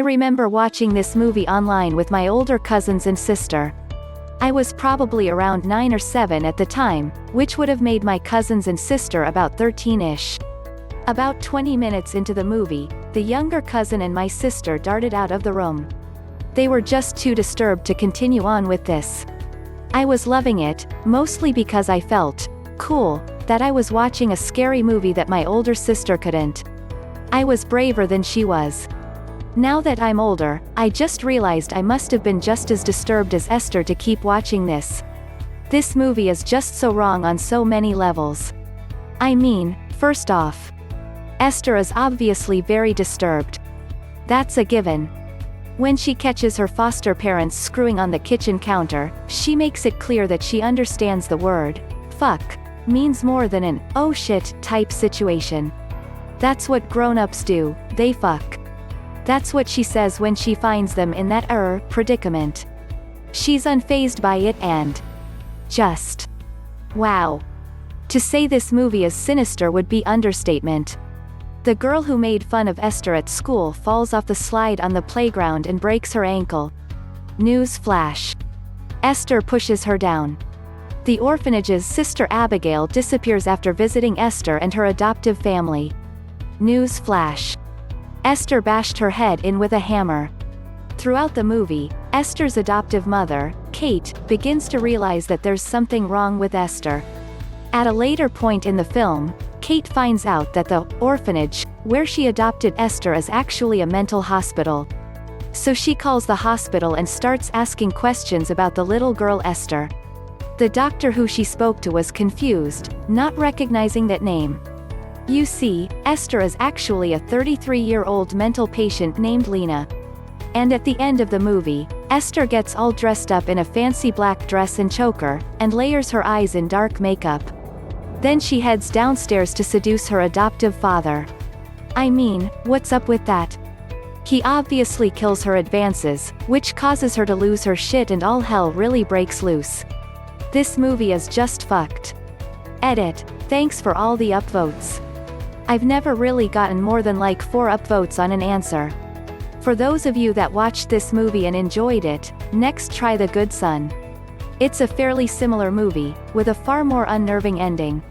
remember watching this movie online with my older cousins and sister. I was probably around 9 or 7 at the time, which would have made my cousins and sister about 13-ish. About 20 minutes into the movie, the younger cousin and my sister darted out of the room. They were just too disturbed to continue on with this. I was loving it, mostly because I felt cool that I was watching a scary movie that my older sister couldn't. I was braver than she was. Now that I'm older, I just realized I must have been just as disturbed as Esther to keep watching this. This movie is just so wrong on so many levels. I mean, first off, Esther is obviously very disturbed. That's a given. When she catches her foster parents screwing on the kitchen counter, she makes it clear that she understands the word fuck means more than an oh shit type situation. That's what grown-ups do, they fuck. That's what she says when she finds them in that predicament. She's unfazed by it and just wow. To say this movie is sinister would be understatement. The girl who made fun of Esther at school falls off the slide on the playground and breaks her ankle. News flash. Esther pushes her down. The orphanage's sister Abigail disappears after visiting Esther and her adoptive family. News flash. Esther bashed her head in with a hammer. Throughout the movie, Esther's adoptive mother, Kate, begins to realize that there's something wrong with Esther. At a later point in the film, Kate finds out that the orphanage, where she adopted Esther, is actually a mental hospital. So she calls the hospital and starts asking questions about the little girl Esther. The doctor who she spoke to was confused, not recognizing that name. You see, Esther is actually a 33-year-old mental patient named Lena. And at the end of the movie, Esther gets all dressed up in a fancy black dress and choker, and layers her eyes in dark makeup. Then she heads downstairs to seduce her adoptive father. I mean, what's up with that? He obviously kills her advances, which causes her to lose her shit and all hell really breaks loose. This movie is just fucked. Edit. Thanks for all the upvotes. I've never really gotten more than like 4 upvotes on an answer. For those of you that watched this movie and enjoyed it, next try The Good Son. It's a fairly similar movie, with a far more unnerving ending.